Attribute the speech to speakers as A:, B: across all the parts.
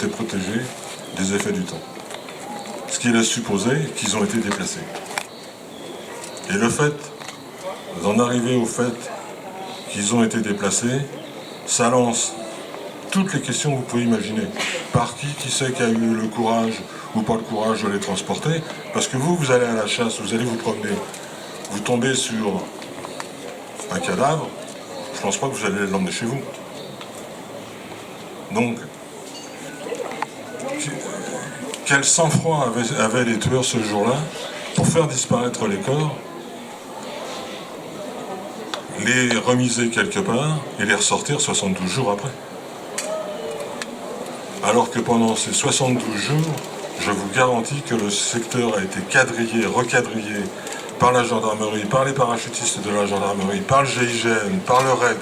A: étaient protégés des effets du temps. Ce qui laisse supposer qu'ils ont été déplacés. Et le fait d'en arriver au fait qu'ils ont été déplacés, ça lance toutes les questions que vous pouvez imaginer. Par qui c'est qui a eu le courage ou pas le courage de les transporter? Parce que vous allez à la chasse, vous allez vous promener, vous tombez sur un cadavre, je ne pense pas que vous allez l'emmener chez vous. Donc, quel sang-froid avaient les tueurs ce jour-là pour faire disparaître les corps, les remiser quelque part et les ressortir 72 jours après. Alors que pendant ces 72 jours, je vous garantis que le secteur a été quadrillé, recadrillé par la gendarmerie, par les parachutistes de la gendarmerie, par le GIGN, par le RAID.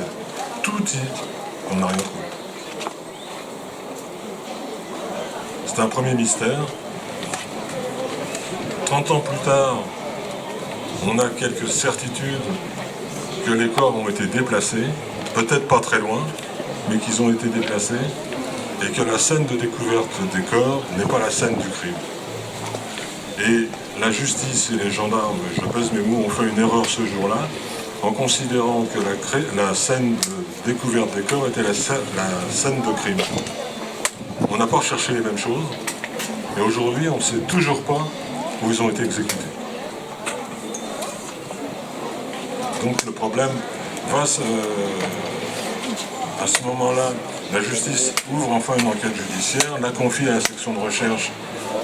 A: Tout dit, on n'a rien trouvé. C'est un premier mystère. 30 ans plus tard, on a quelques certitudes que les corps ont été déplacés, peut-être pas très loin, mais qu'ils ont été déplacés, et que la scène de découverte des corps n'est pas la scène du crime. Et la justice et les gendarmes, je pèse mes mots, ont fait une erreur ce jour-là, en considérant que la scène de découverte des corps était la scène de crime. On n'a pas recherché les mêmes choses, et aujourd'hui, on ne sait toujours pas où ils ont été exécutés. Donc le problème va à ce moment-là, la justice ouvre enfin une enquête judiciaire, la confie à la section de recherche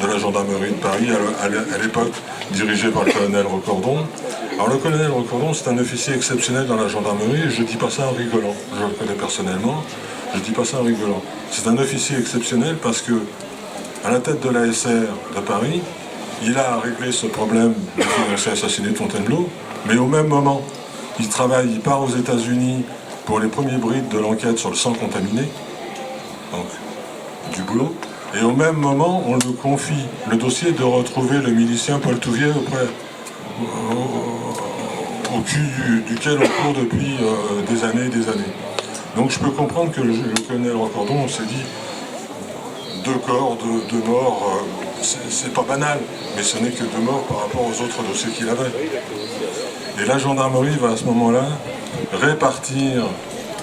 A: de la gendarmerie de Paris, à l'époque dirigée par le colonel Recordon. Alors le colonel Recordon, c'est un officier exceptionnel dans la gendarmerie, et je ne dis pas ça en rigolant, je le connais personnellement, je ne dis pas ça en rigolant. C'est un officier exceptionnel parce que, à la tête de la SR de Paris, il a réglé ce problème de financer assassiné de Fontainebleau, mais au même moment, il part aux États-Unis pour les premiers brides de l'enquête sur le sang contaminé, donc du boulot, et au même moment, on lui confie le dossier de retrouver le milicien Paul Touvier au cul duquel on court depuis des années et des années. Donc je peux comprendre que le colonel Recordon, on s'est dit, 2 corps, 2 morts, c'est pas banal, mais ce n'est que 2 morts par rapport aux autres dossiers qu'il avait. Et la gendarmerie va à ce moment-là répartir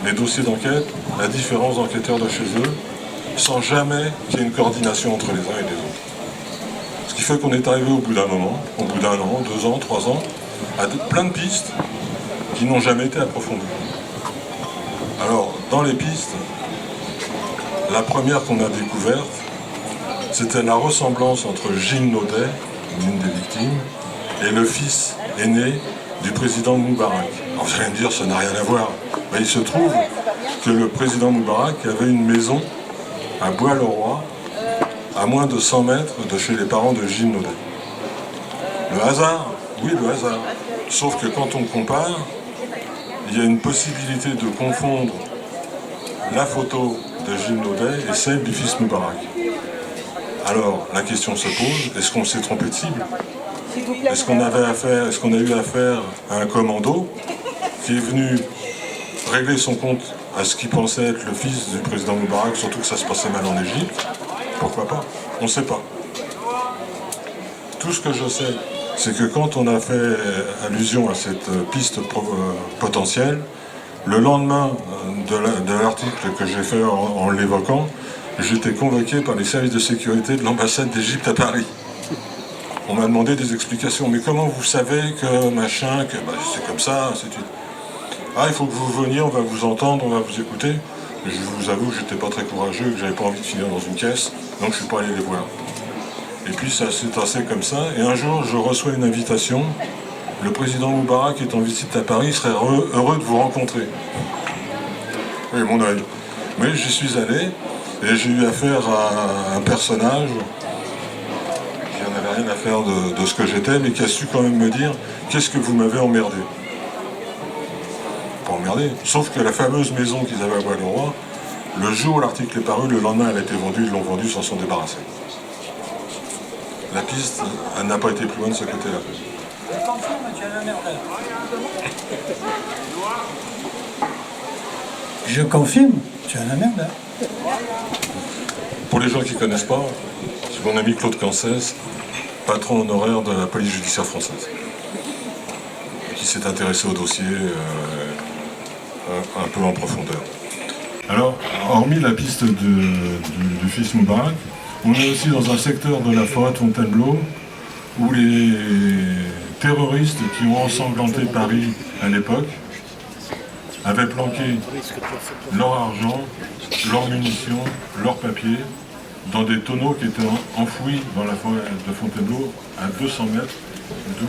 A: les dossiers d'enquête à différents enquêteurs de chez eux, sans jamais qu'il y ait une coordination entre les uns et les autres. Ce qui fait qu'on est arrivé au bout d'un moment, au bout d'un an, 2 ans, 3 ans, à plein de pistes qui n'ont jamais été approfondies. Alors, dans les pistes, la première qu'on a découverte, c'était la ressemblance entre Gilles Naudet, l'une des victimes, et le fils aîné du président Moubarak. Alors vous allez me dire, ça n'a rien à voir. Mais il se trouve que le président Moubarak avait une maison à Bois-le-Roi, à moins de 100 mètres de chez les parents de Gilles Naudet. Le hasard? Oui, le hasard. Sauf que quand on compare, il y a une possibilité de confondre la photo de Gilles Naudet et celle du fils Moubarak. Alors, la question se pose, est-ce qu'on s'est trompé de cible? Est-ce qu'on a eu affaire à un commando qui est venu régler son compte à ce qu'il pensait être le fils du président Moubarak, surtout que ça se passait mal en Égypte? Pourquoi pas? On ne sait pas. Tout ce que je sais, c'est que quand on a fait allusion à cette piste potentielle, le lendemain de l'article que j'ai fait en l'évoquant, j'étais convoqué par les services de sécurité de l'ambassade d'Égypte à Paris. On m'a demandé des explications. Mais comment vous savez que machin, que c'est comme ça, ainsi de suite. Ah, il faut que vous veniez, on va vous entendre, on va vous écouter. Je vous avoue que j'étais pas très courageux, que j'avais pas envie de finir dans une caisse, donc je suis pas allé les voir. Et puis ça s'est passé comme ça, et un jour je reçois une invitation. Le président Moubarak est en visite à Paris, il serait heureux de vous rencontrer. Oui, mon œil. Mais j'y suis allé, et j'ai eu affaire à un personnage qui n'en avait rien à faire de ce que j'étais, mais qui a su quand même me dire « Qu'est-ce que vous m'avez emmerdé ?» Pas emmerdé, sauf que la fameuse maison qu'ils avaient à Bois-le-Roi, le jour où l'article est paru, le lendemain elle a été vendue, ils l'ont vendue, s'en sont débarrassés. La piste, elle n'a pas été plus loin de ce côté-là.
B: Je confirme, tu as un emmerdeur. Je confirme, tu as un emmerdeur.
A: Pour les gens qui ne connaissent pas, c'est mon ami Claude Cancès, patron honoraire de la police judiciaire française, qui s'est intéressé au dossier un peu en profondeur. Alors, hormis la piste du fils Moubarak, on est aussi dans un secteur de la forêt de Fontainebleau où les terroristes qui ont ensanglanté Paris à l'époque avaient planqué leur argent, leurs munitions, leurs papiers dans des tonneaux qui étaient enfouis dans la forêt de Fontainebleau à 200 mètres d'où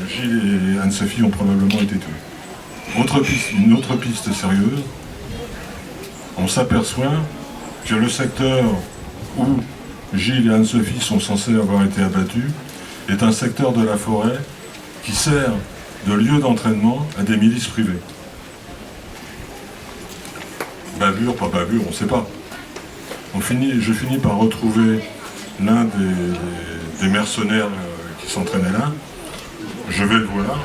A: Gilles et Anne-Sophie ont probablement été tués. Une autre piste sérieuse, on s'aperçoit que le secteur où Gilles et Anne-Sophie sont censés avoir été abattus est un secteur de la forêt qui sert de lieu d'entraînement à des milices privées. Bavure, pas bavure, on ne sait pas. Je finis par retrouver l'un des mercenaires qui s'entraînait là. Je vais le voir.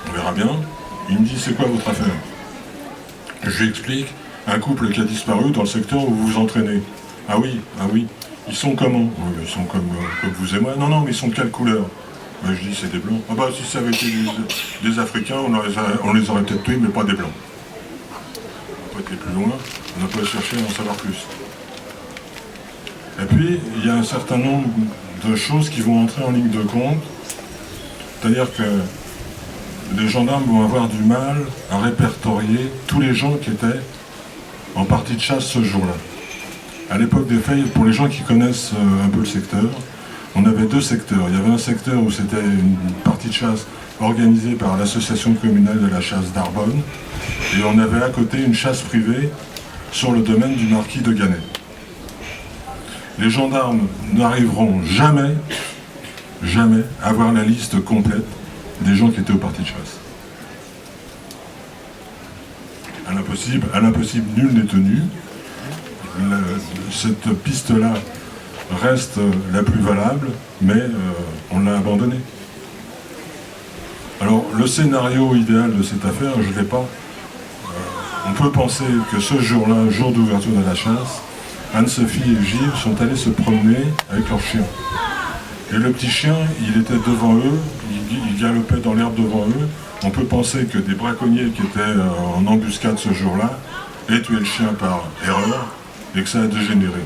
A: On verra bien. Il me dit, c'est quoi votre affaire? Je lui explique, un couple qui a disparu dans le secteur où vous vous entraînez. Ah oui. Ils sont comment? Ils sont comme vous et moi. Non, mais ils sont de quelle couleur? Ben, je dis, c'est des blancs. Ah bah si ça avait été des Africains, on les aurait peut-être tués, mais pas des blancs. On n'a pas été plus loin, on n'a pas cherché à en savoir plus. Et puis, il y a un certain nombre de choses qui vont entrer en ligne de compte. C'est-à-dire que les gendarmes vont avoir du mal à répertorier tous les gens qui étaient en partie de chasse ce jour-là. À l'époque des faits, pour les gens qui connaissent un peu le secteur, on avait deux secteurs. Il y avait un secteur où c'était une partie de chasse organisée par l'association communale de la chasse d'Arbonne, et on avait à côté une chasse privée sur le domaine du marquis de Gannet. Les gendarmes n'arriveront jamais à avoir la liste complète des gens qui étaient aux parties de chasse. À l'impossible, nul n'est tenu. Cette piste-là reste la plus valable, mais on l'a abandonnée. Alors, le scénario idéal de cette affaire, je ne l'ai pas. On peut penser que ce jour-là, jour d'ouverture de la chasse, Anne-Sophie et Gilles sont allés se promener avec leur chien. Et le petit chien, il était devant eux, il galopait dans l'herbe devant eux. On peut penser que des braconniers qui étaient en embuscade ce jour-là aient tué le chien par erreur et que ça a dégénéré.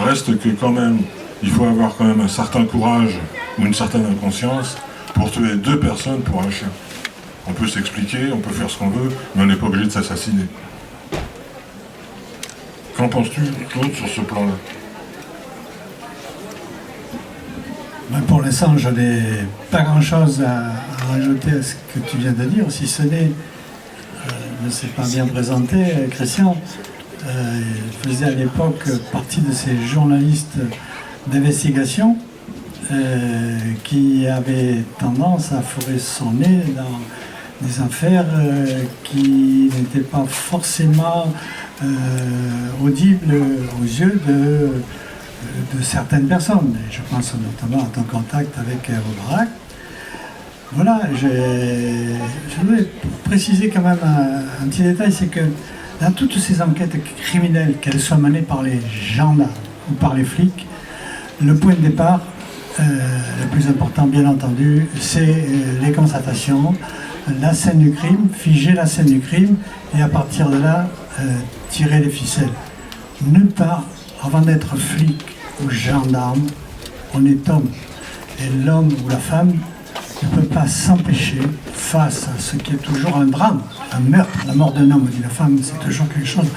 A: Reste que quand même, il faut avoir quand même un certain courage ou une certaine inconscience pour tuer deux personnes pour un chien. On peut s'expliquer, on peut faire ce qu'on veut, mais on n'est pas obligé de s'assassiner. Qu'en penses-tu, Claude, sur ce plan-là?
C: Ben pour l'instant, je n'ai pas grand-chose à rajouter à ce que tu viens de dire, si ce n'est, ne s'est pas bien présenté, Christian, il faisait à l'époque partie de ces journalistes d'investigation qui avaient tendance à fourrer son nez dans des affaires qui n'étaient pas forcément audibles aux yeux de certaines personnes. Et je pense notamment à ton contact avec Moubarak. Voilà, je voulais préciser quand même un petit détail, c'est que dans toutes ces enquêtes criminelles, qu'elles soient menées par les gendarmes ou par les flics, le point de départ, le plus important bien entendu, c'est les constatations, la scène du crime, figer la scène du crime, et à partir de là, tirer les ficelles. Nulle part, avant d'être flic ou gendarme, on est homme. Et l'homme ou la femme ne peut pas s'empêcher, face à ce qui est toujours un drame, un meurtre, la mort d'un homme ou d'une femme, c'est toujours quelque chose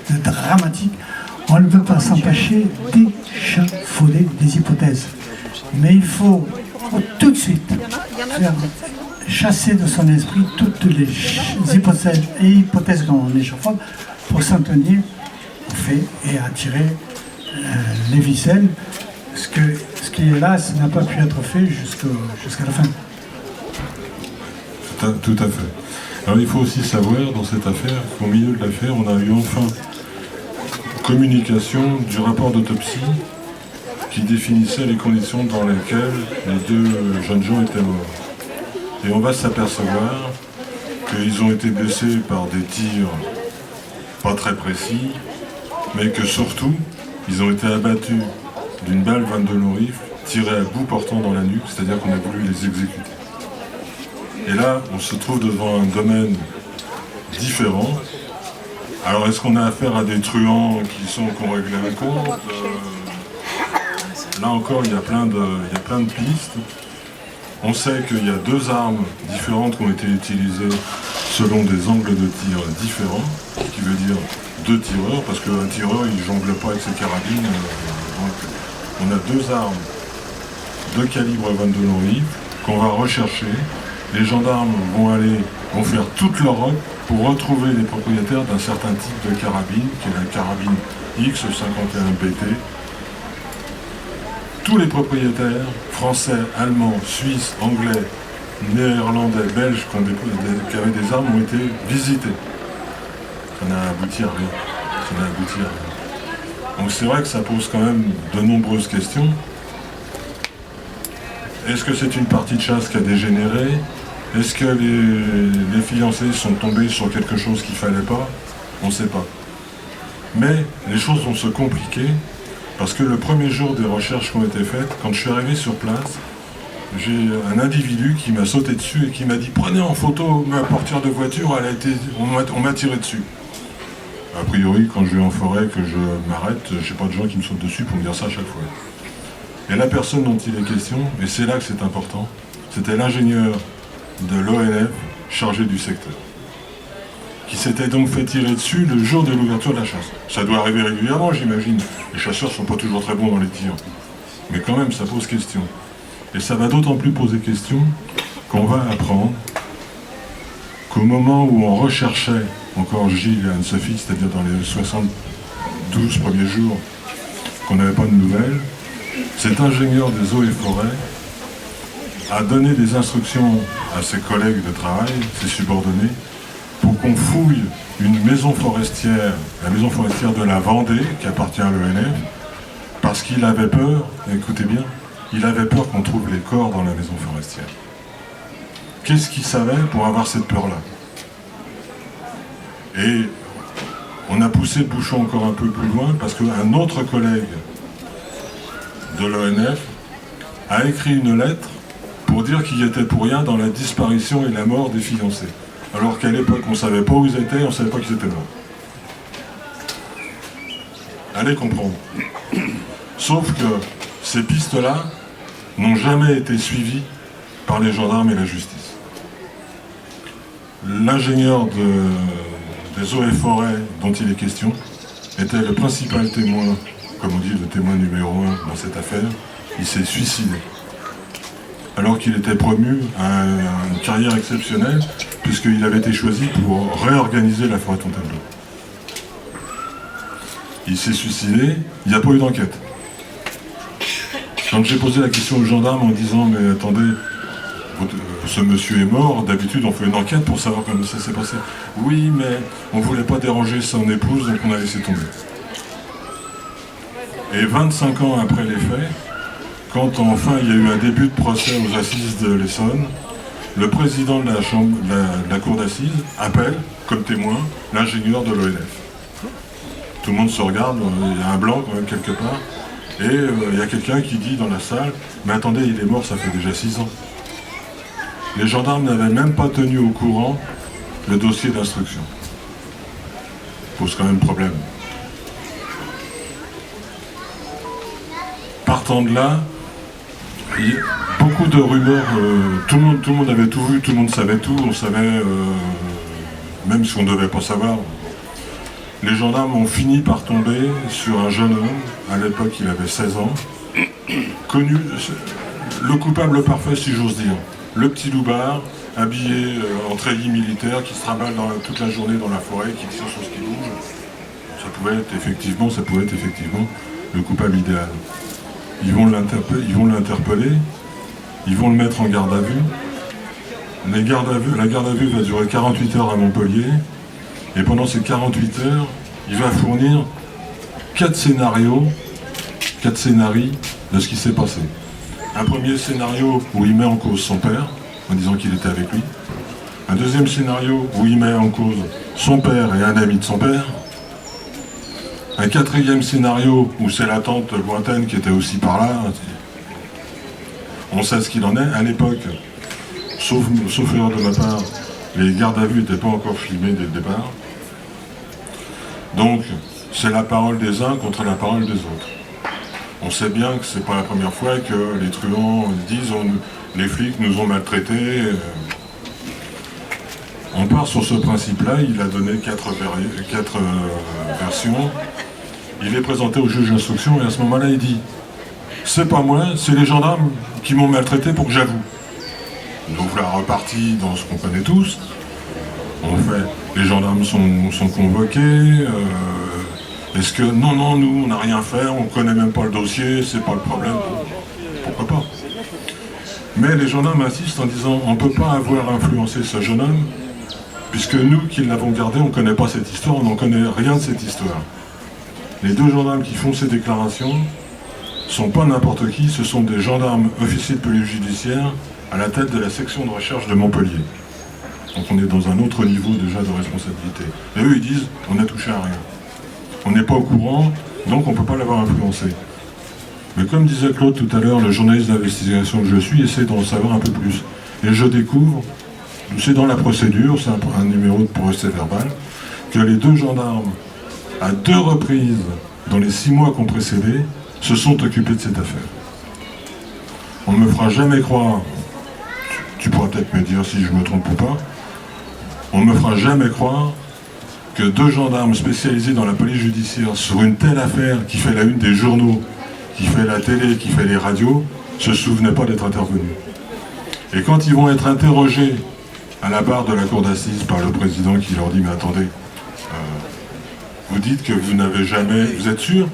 C: de dramatique, on ne peut pas s'empêcher d'échafauder des hypothèses. Mais il faut tout de suite faire chasser de son esprit toutes les hypothèses qu'on échafaude pour s'en tenir au fait et à tirer les ficelles. Ce qui est là, ça n'a pas pu être fait jusqu'à la fin.
A: Tout à fait. Alors il faut aussi savoir dans cette affaire qu'au milieu de l'affaire, on a eu enfin communication du rapport d'autopsie qui définissait les conditions dans lesquelles les deux jeunes gens étaient morts. Et on va s'apercevoir qu'ils ont été blessés par des tirs pas très précis, mais que surtout, ils ont été abattus d'une balle 22 long rifle tirée à bout portant dans la nuque, c'est-à-dire qu'on a voulu les exécuter. Et là, on se trouve devant un domaine différent. Alors, est-ce qu'on a affaire à des truands qui ont réglé un compte Là encore, il y a plein de pistes. On sait qu'il y a deux armes différentes qui ont été utilisées selon des angles de tir différents, ce qui veut dire deux tireurs, parce qu'un tireur, il ne jongle pas avec ses carabines. Donc, on a deux armes de calibre 22 long rifle qu'on va rechercher. Les gendarmes vont faire toute l'Europe pour retrouver les propriétaires d'un certain type de carabine, qui est la carabine X51BT. Tous les propriétaires, français, allemands, suisses, anglais, néerlandais, belges, qui avaient des armes, ont été visités. Ça n'a abouti à rien. Donc c'est vrai que ça pose quand même de nombreuses questions. Est-ce que c'est une partie de chasse qui a dégénéré? Est-ce que les fiancés sont tombés sur quelque chose qu'il ne fallait pas? On ne sait pas. Mais les choses vont se compliquer parce que le premier jour des recherches qui ont été faites, quand je suis arrivé sur place, j'ai un individu qui m'a sauté dessus et qui m'a dit « Prenez en photo ma portière de voiture, on m'a tiré dessus. » A priori, quand je vais en forêt, que je m'arrête, je n'ai pas de gens qui me sautent dessus pour me dire ça à chaque fois. Et la personne dont il est question, et c'est là que c'est important, c'était l'ingénieur de l'ONF chargé du secteur, qui s'était donc fait tirer dessus le jour de l'ouverture de la chasse. Ça doit arriver régulièrement, j'imagine. Les chasseurs ne sont pas toujours très bons dans les tirs. Mais quand même, ça pose question. Et ça va d'autant plus poser question qu'on va apprendre qu'au moment où on recherchait encore Gilles et Anne-Sophie, c'est-à-dire dans les 72 premiers jours, qu'on n'avait pas de nouvelles, cet ingénieur des eaux et forêts a donné des instructions à ses collègues de travail, ses subordonnés, pour qu'on fouille une maison forestière, la maison forestière de la Vendée, qui appartient à l'ONF, parce qu'il avait peur, écoutez bien, il avait peur qu'on trouve les corps dans la maison forestière. Qu'est-ce qu'il savait pour avoir cette peur-là? Et on a poussé le bouchon encore un peu plus loin, parce qu'un autre collègue de l'ONF a écrit une lettre pour dire qu'il était pour rien dans la disparition et la mort des fiancés. Alors qu'à l'époque, on ne savait pas où ils étaient, on ne savait pas qu'ils étaient morts. Allez comprendre. Sauf que ces pistes-là n'ont jamais été suivies par les gendarmes et la justice. L'ingénieur des eaux et forêts dont il est question était le principal témoin, comme on dit, le témoin numéro 1 dans cette affaire. Il s'est suicidé. Alors qu'il était promu à une carrière exceptionnelle, puisqu'il avait été choisi pour réorganiser la forêt de Fontainebleau. Il s'est suicidé, il n'y a pas eu d'enquête. Quand j'ai posé la question aux gendarmes en disant « Mais attendez, ce monsieur est mort, d'habitude on fait une enquête pour savoir comment ça s'est passé. » « Oui, mais on ne voulait pas déranger son épouse, donc on a laissé tomber. » Et 25 ans après les faits, quand enfin il y a eu un début de procès aux assises de l'Essonne, le président de la cour d'assises appelle, comme témoin, l'ingénieur de l'ONF. Tout le monde se regarde, il y a un blanc quand même quelque part, et il y a quelqu'un qui dit dans la salle « Mais attendez, il est mort, ça fait déjà 6 ans. » Les gendarmes n'avaient même pas tenu au courant le dossier d'instruction. Pose quand même problème. Partant de là, il y a beaucoup de rumeurs, tout le monde avait tout vu, tout le monde savait tout, on savait, même si on ne devait pas savoir. Les gendarmes ont fini par tomber sur un jeune homme, à l'époque il avait 16 ans, connu, le coupable parfait si j'ose dire, le petit loupard, habillé en treillis militaire, qui se trimballe toute la journée dans la forêt, qui tire sur ce qui bouge. Ça pouvait être effectivement le coupable idéal. Ils vont l'interpeller, ils vont le mettre en garde à vue. La garde à vue va durer 48 heures à Montpellier, et pendant ces 48 heures, il va fournir 4 scénarios de ce qui s'est passé. Un premier scénario où il met en cause son père, en disant qu'il était avec lui. Un deuxième scénario où il met en cause son père et un ami de son père. Un quatrième scénario où c'est la tante lointaine qui était aussi par là. On sait ce qu'il en est. À l'époque, sauf erreur de ma part, les gardes à vue n'étaient pas encore filmés dès le départ. Donc, c'est la parole des uns contre la parole des autres. On sait bien que c'est pas la première fois que les truands disent les flics nous ont maltraités. On part sur ce principe-là, il a donné quatre versions. Il est présenté au juge d'instruction et à ce moment-là il dit « C'est pas moi, c'est les gendarmes qui m'ont maltraité pour que j'avoue ». Donc la repartie dans ce qu'on connaît tous. En fait, les gendarmes sont convoqués. Est-ce que non, nous on n'a rien fait, on connaît même pas le dossier, c'est pas le problème. Pourquoi pas? Mais les gendarmes insistent en disant on ne peut pas avoir influencé ce jeune homme, puisque nous qui l'avons gardé, on ne connaît pas cette histoire, on n'en connaît rien de cette histoire. Les deux gendarmes qui font ces déclarations ne sont pas n'importe qui, ce sont des gendarmes officiers de police judiciaire à la tête de la section de recherche de Montpellier. Donc on est dans un autre niveau déjà de responsabilité. Et eux ils disent on n'a touché à rien. On n'est pas au courant, donc on ne peut pas l'avoir influencé. Mais comme disait Claude tout à l'heure, le journaliste d'investigation que je suis essaie d'en savoir un peu plus. Et je découvre, c'est dans la procédure, c'est un numéro de procès verbal, que les deux gendarmes, à 2 reprises, dans les 6 mois qui ont précédé, se sont occupés de cette affaire. On ne me fera jamais croire, tu pourras peut-être me dire si je me trompe ou pas, on ne me fera jamais croire que 2 gendarmes spécialisés dans la police judiciaire sur une telle affaire qui fait la une des journaux, qui fait la télé, qui fait les radios, se souvenaient pas d'être intervenus. Et quand ils vont être interrogés à la barre de la cour d'assises par le président qui leur dit « Mais attendez, vous dites que vous n'avez jamais... Vous êtes sûr?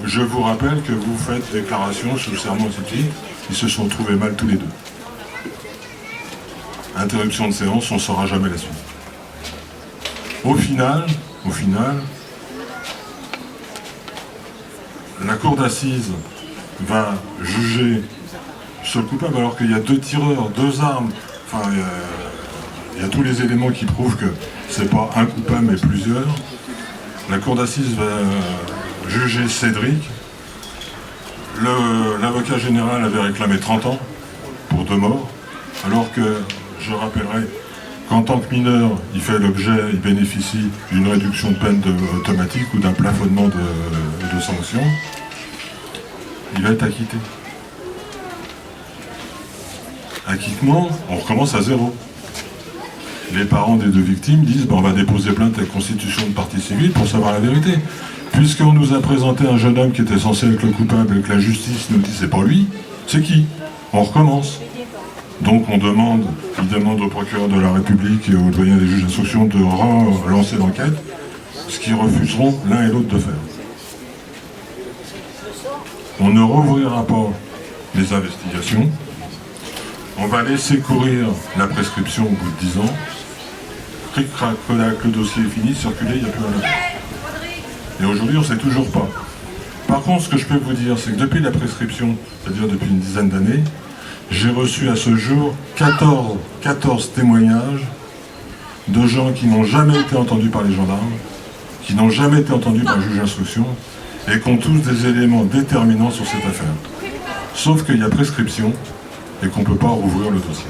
A: Je vous rappelle que vous faites déclaration sous serment civil. » Ils se sont trouvés mal tous les deux. Interruption de séance, on ne saura jamais la suite. Au final, la cour d'assises va juger ce coupable alors qu'il y a 2 tireurs, 2 armes. Enfin, il y a tous les éléments qui prouvent que c'est pas un coupable mais plusieurs. La cour d'assises va juger Cédric. L'avocat général avait réclamé 30 ans pour 2 morts, alors que, je rappellerai, qu'en tant que mineur, il bénéficie d'une réduction de peine automatique ou d'un plafonnement de sanctions. Il va être acquitté. Acquittement, on recommence à 0. Les parents des 2 victimes disent on va déposer plainte avec constitution de partie civile pour savoir la vérité. Puisqu'on nous a présenté un jeune homme qui était censé être le coupable et que la justice nous dit c'est pas lui, c'est qui? On recommence. Donc il demande au procureur de la République et au doyen des juges d'instruction de relancer l'enquête, ce qu'ils refuseront l'un et l'autre de faire. On ne rouvrira pas les investigations, on va laisser courir la prescription au bout de 10 ans, cric-crac, le dossier est fini, circuler, il n'y a plus rien à faire. Et aujourd'hui, on ne sait toujours pas. Par contre, ce que je peux vous dire, c'est que depuis la prescription, c'est-à-dire depuis une dizaine d'années, j'ai reçu à ce jour 14 témoignages de gens qui n'ont jamais été entendus par les gendarmes, qui n'ont jamais été entendus par le juge d'instruction, et qui ont tous des éléments déterminants sur cette affaire. Sauf qu'il y a prescription, et qu'on ne peut pas rouvrir le dossier.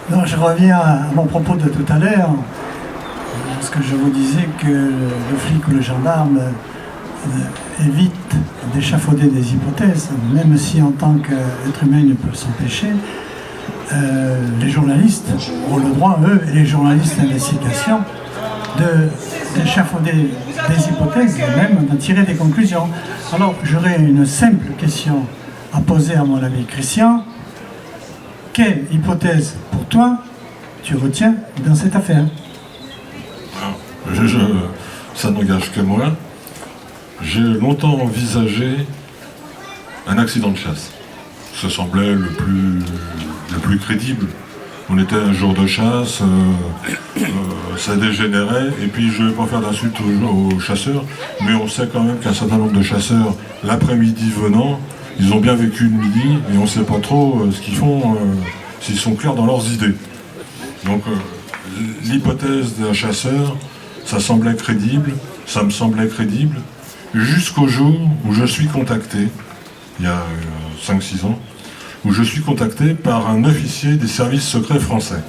C: Non, je reviens à mon propos de tout à l'heure, parce que je vous disais que le flic ou le gendarme évite d'échafauder des hypothèses, même si en tant qu'être humain il ne peut s'empêcher. Les journalistes ont le droit, eux, et les journalistes d'investigation, d'échafauder des hypothèses et même d'en tirer des conclusions. Alors, j'aurais une simple question à poser à mon ami Christian. Quelle hypothèse, pour toi, tu retiens dans cette affaire?
A: Ça n'engage que moi. J'ai longtemps envisagé un accident de chasse. Ça semblait le plus crédible. On était un jour de chasse, ça dégénérait, et puis je ne vais pas faire d'insulte aux chasseurs, mais on sait quand même qu'un certain nombre de chasseurs, l'après-midi venant, ils ont bien vécu le midi, et on ne sait pas trop ce qu'ils font s'ils sont clairs dans leurs idées. Donc l'hypothèse d'un chasseur, ça semblait crédible, ça me semblait crédible, jusqu'au jour où je suis contacté, il y a 5-6 ans, où je suis contacté par un officier des services secrets français.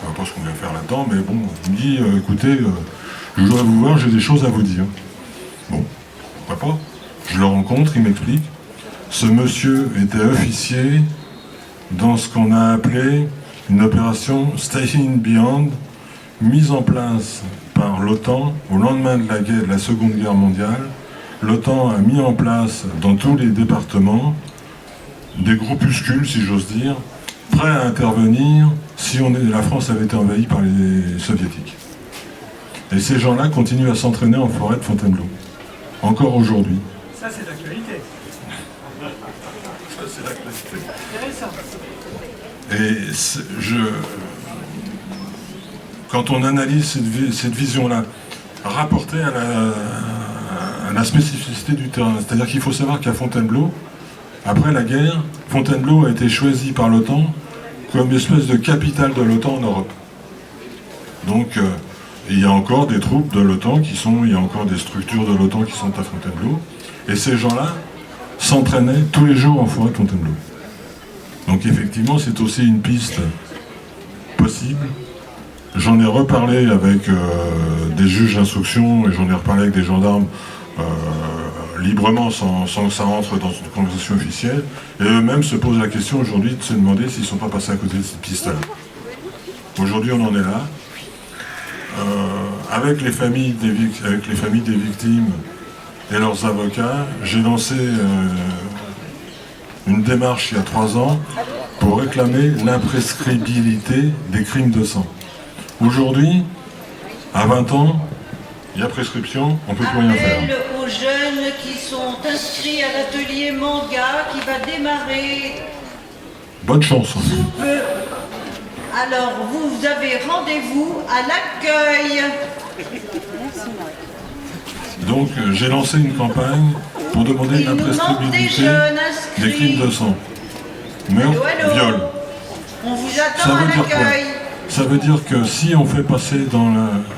A: Je ne sais pas ce qu'on vient faire là-dedans, mais bon, il me dit, écoutez, je voudrais vous voir, j'ai des choses à vous dire. Bon, pourquoi pas? Je le rencontre, il m'explique. Ce monsieur était officier dans ce qu'on a appelé une opération Staying Beyond, mise en place par l'OTAN au lendemain de la Seconde Guerre mondiale. L'OTAN a mis en place dans tous les départements des groupuscules, si j'ose dire, prêts à intervenir si la France avait été envahie par les soviétiques. Et ces gens-là continuent à s'entraîner en forêt de Fontainebleau, encore aujourd'hui.
B: Ça, c'est l'actualité.
A: Ça, c'est l'actualité.
B: Intéressant.
A: Et quand on analyse cette vision-là, rapportée à la spécificité du terrain, c'est-à-dire qu'il faut savoir qu'à Fontainebleau, après la guerre, Fontainebleau a été choisi par l'OTAN comme espèce de capitale de l'OTAN en Europe. Donc il y a encore des troupes de l'OTAN il y a encore des structures de l'OTAN qui sont à Fontainebleau, et ces gens-là s'entraînaient tous les jours en forêt de Fontainebleau. Donc effectivement, c'est aussi une piste possible. J'en ai reparlé avec des juges d'instruction et j'en ai reparlé avec des gendarmes librement, sans que ça rentre dans une conversation officielle. Et eux-mêmes se posent la question aujourd'hui de se demander s'ils ne sont pas passés à côté de cette piste-là. Aujourd'hui, on en est là. Avec les familles des victimes et leurs avocats, j'ai lancé une démarche il y a 3 ans pour réclamer l'imprescriptibilité des crimes de sang. Aujourd'hui, à 20 ans, il y a prescription, on ne peut plus rien faire.
D: Appel aux jeunes qui sont inscrits à l'atelier manga qui va démarrer
A: Bonne chance.
D: sous peu. Alors, vous avez rendez-vous à l'accueil.
A: Donc j'ai lancé une campagne pour demander
D: Il nous manque des
A: l'imprescriptibilité
D: jeunes
A: des crimes de
D: inscrits.
A: sang. Meurtre,
D: Allô,
A: viol.
D: on vous
A: Ça
D: attend à
A: veut dire quoi?
D: l'accueil.
A: Ça veut dire que si on fait passer dans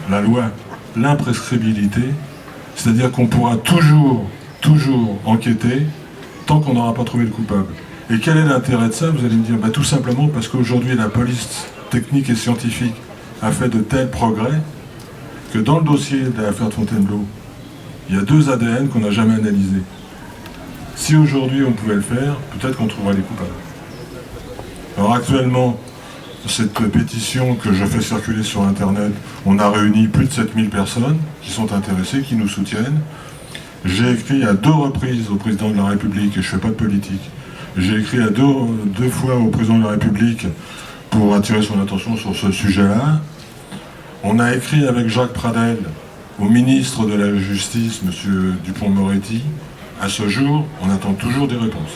A: la loi l'imprescriptibilité, c'est-à-dire qu'on pourra toujours enquêter tant qu'on n'aura pas trouvé le coupable. Et quel est l'intérêt de ça? Vous allez me dire, tout simplement parce qu'aujourd'hui la police technique et scientifique a fait de tels progrès que dans le dossier de l'affaire de Fontainebleau, il y a 2 ADN qu'on n'a jamais analysés. Si aujourd'hui on pouvait le faire, peut-être qu'on trouverait les coupables. Alors actuellement, cette pétition que je fais circuler sur Internet, on a réuni plus de 7000 personnes qui sont intéressées, qui nous soutiennent. J'ai écrit à 2 reprises au président de la République, et je ne fais pas de politique, j'ai écrit à deux fois au président de la République pour attirer son attention sur ce sujet-là. On a écrit avec Jacques Pradel au ministre de la Justice, M. Dupond-Moretti. À ce jour, on attend toujours des réponses.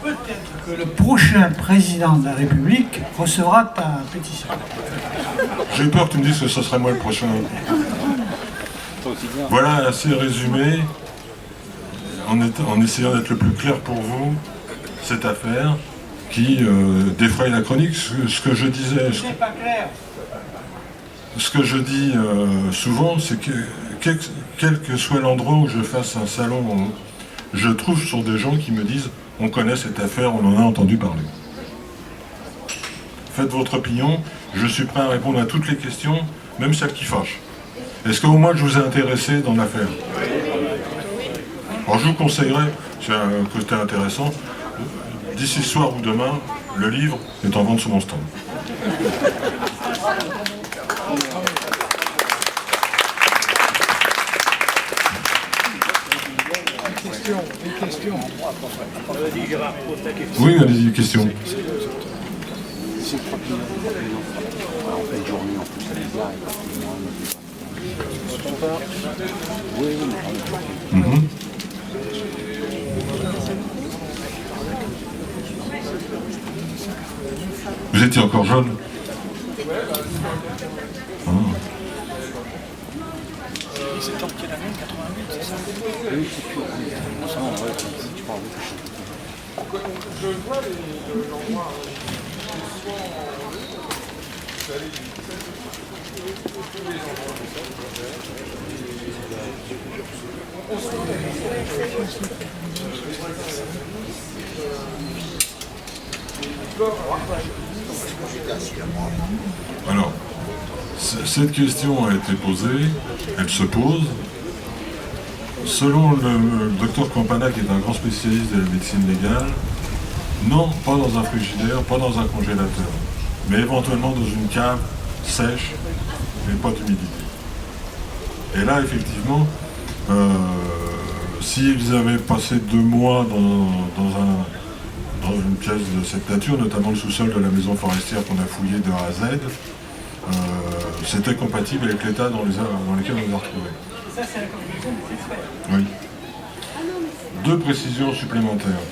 B: Peut-être que le prochain président de la République recevra ta pétition.
A: J'ai eu peur que tu me dises que ce serait moi le prochain. Voilà, assez résumé, en essayant d'être le plus clair pour vous, cette affaire qui défraye la chronique. Ce que je disais,
B: C'est pas clair.
A: ce que je dis souvent, c'est que quel que soit l'endroit où je fasse un salon, je trouve sur des gens qui me disent « on connaît cette affaire, on en a entendu parler ». Faites votre opinion, je suis prêt à répondre à toutes les questions, même celles qui fâchent. Est-ce qu'au moins je vous ai intéressé dans l'affaire? Alors je vous conseillerais, c'est un côté intéressant, d'ici ce soir ou demain, le livre est en vente sur mon stand.
B: Une question.
A: Oui, allez-y, question. Mhm. Vous étiez encore jeune? Ah.
B: C'est en quelle année? 88, c'est ça?
E: Oui, c'est sûr.
A: Je vois l'endroit souvent en lieu, je suis allé tous les endroits de ça. Alors, cette question a été posée, elle se pose. Selon le docteur Campana, qui est un grand spécialiste de la médecine légale, non, pas dans un frigidaire, pas dans un congélateur, mais éventuellement dans une cave sèche, mais pas d'humidité. Et là, effectivement, s'ils avaient passé 2 mois dans une pièce de cette nature, notamment le sous-sol de la maison forestière qu'on a fouillé de A à Z, c'était compatible avec l'état dans lequel on les a retrouvés.
B: Ça, c'est la conclusion des experts.
A: Oui. 2 précisions supplémentaires.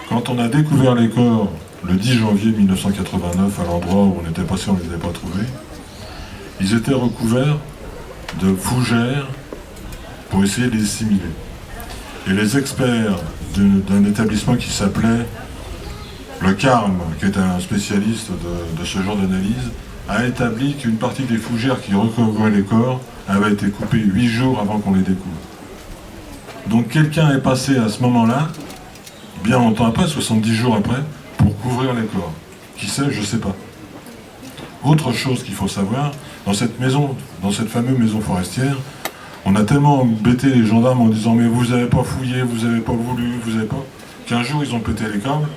A: Quand on a découvert les corps le 10 janvier 1989 à l'endroit où on était passé, on ne les avait pas trouvés, ils étaient recouverts de fougères pour essayer de les assimiler. Et les experts d'un établissement qui s'appelait le CARM, qui est un spécialiste de ce genre d'analyse, a établi qu'une partie des fougères qui recouvraient les corps avait été coupée 8 jours avant qu'on les découvre. Donc quelqu'un est passé à ce moment-là, bien longtemps après, 70 jours après, pour couvrir les corps. Qui sait, je ne sais pas. Autre chose qu'il faut savoir, dans cette maison, dans cette fameuse maison forestière, on a tellement embêté les gendarmes en disant « mais vous n'avez pas fouillé, vous n'avez pas voulu, vous n'avez pas », qu'un jour ils ont pété les câbles,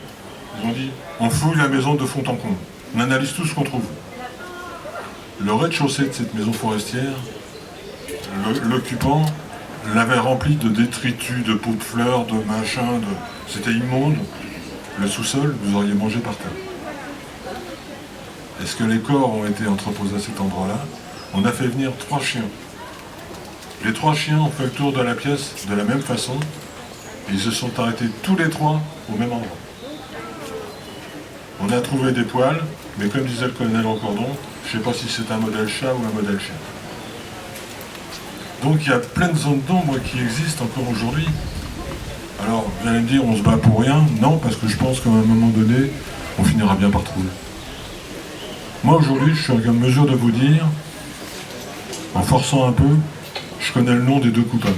A: ils ont dit « on fouille la maison de fond en comble, on analyse tout ce qu'on trouve ». Le rez-de-chaussée de cette maison forestière, l'occupant l'avait rempli de détritus, de pots de fleurs, de machins, c'était immonde. Le sous-sol, vous auriez mangé par terre. Est-ce que les corps ont été entreposés à cet endroit-là? On a fait venir 3 chiens. Les 3 chiens ont fait le tour de la pièce de la même façon. Et ils se sont arrêtés tous les 3 au même endroit. On a trouvé des poils, mais comme disait le colonel Encordon, je ne sais pas si c'est un modèle chat ou un modèle chien. Donc il y a plein de zones d'ombre qui existent encore aujourd'hui. Alors, vous allez me dire, on se bat pour rien? Non, parce que je pense qu'à un moment donné, on finira bien par trouver. Moi, aujourd'hui, je suis en mesure de vous dire, en forçant un peu, je connais le nom des 2 coupables.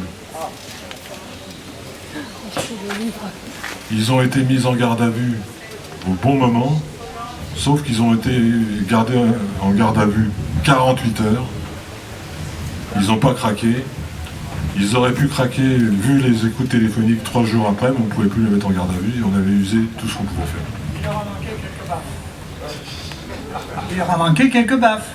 A: Ils ont été mis en garde à vue au bon moment, sauf qu'ils ont été gardés en garde à vue 48 heures. Ils n'ont pas craqué. Ils auraient pu craquer, vu les écoutes téléphoniques 3 jours après, mais on ne pouvait plus les mettre en garde à vue et on avait usé tout ce qu'on pouvait faire.
B: Il leur a manqué quelques baffes. Il leur a manqué quelques baffes.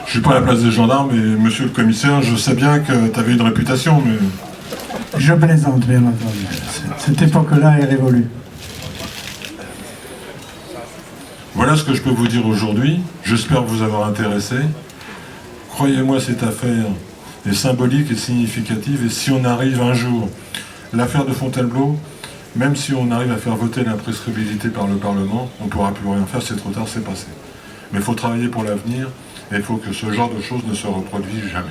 A: Je suis pas à la place des gendarmes, et monsieur le commissaire, je sais bien que tu avais une réputation, mais...
C: Je plaisante, bien entendu. Cette époque-là est révolue.
A: Voilà ce que je peux vous dire aujourd'hui. J'espère vous avoir intéressé. Croyez-moi, cette affaire est symbolique et significative, et si on arrive un jour, l'affaire de Fontainebleau, même si on arrive à faire voter l'imprescriptibilité par le Parlement, on ne pourra plus rien faire, c'est trop tard, c'est passé. Mais il faut travailler pour l'avenir, et il faut que ce genre de choses ne se reproduise jamais.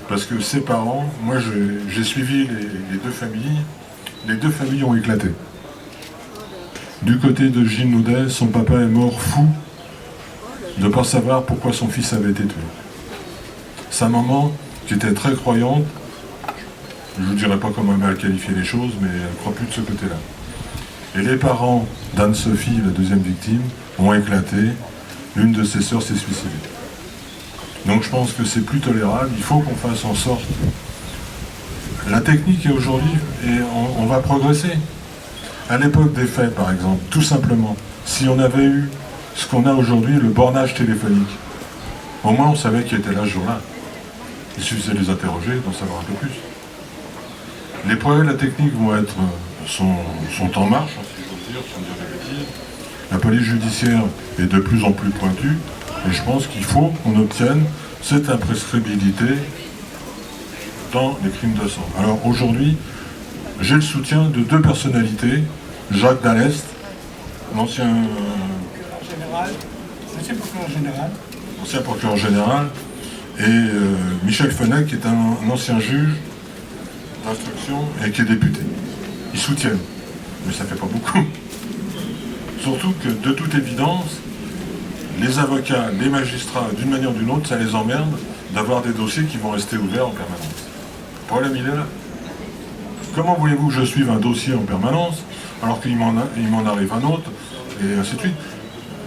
A: Parce que ses parents, moi j'ai suivi les 2 familles, les 2 familles ont éclaté. Du côté de Gilles Naudet, son papa est mort fou de ne pas savoir pourquoi son fils avait été tué. Sa maman, qui était très croyante, je ne vous dirai pas comment elle a qualifié les choses, mais elle ne croit plus de ce côté-là. Et les parents d'Anne-Sophie, la 2e victime, ont éclaté. L'une de ses sœurs s'est suicidée. Donc je pense que c'est plus tolérable, il faut qu'on fasse en sorte. La technique est aujourd'hui, et on va progresser. À l'époque des faits, par exemple, tout simplement, si on avait eu ce qu'on a aujourd'hui, le bornage téléphonique, au moins on savait qui était là ce jour-là. Il suffisait de les interroger, d'en savoir un peu plus. Les progrès de la technique sont en marche, si j'ose dire, sans dire des bêtises. La police judiciaire est de plus en plus pointue, et je pense qu'il faut qu'on obtienne cette imprescriptibilité dans les crimes de sang. Alors aujourd'hui, j'ai le soutien de 2 personnalités, Jacques Dallest, l'ancien procureur général, et Michel Fenech, qui est un ancien juge d'instruction et qui est député. ils soutiennent. Mais ça fait pas beaucoup. Surtout que, de toute évidence, les avocats, les magistrats, d'une manière ou d'une autre, ça les emmerde d'avoir des dossiers qui vont rester ouverts en permanence. Le problème, il est là. Comment voulez-vous que je suive un dossier en permanence, alors qu'il m'en arrive un autre, et ainsi de suite.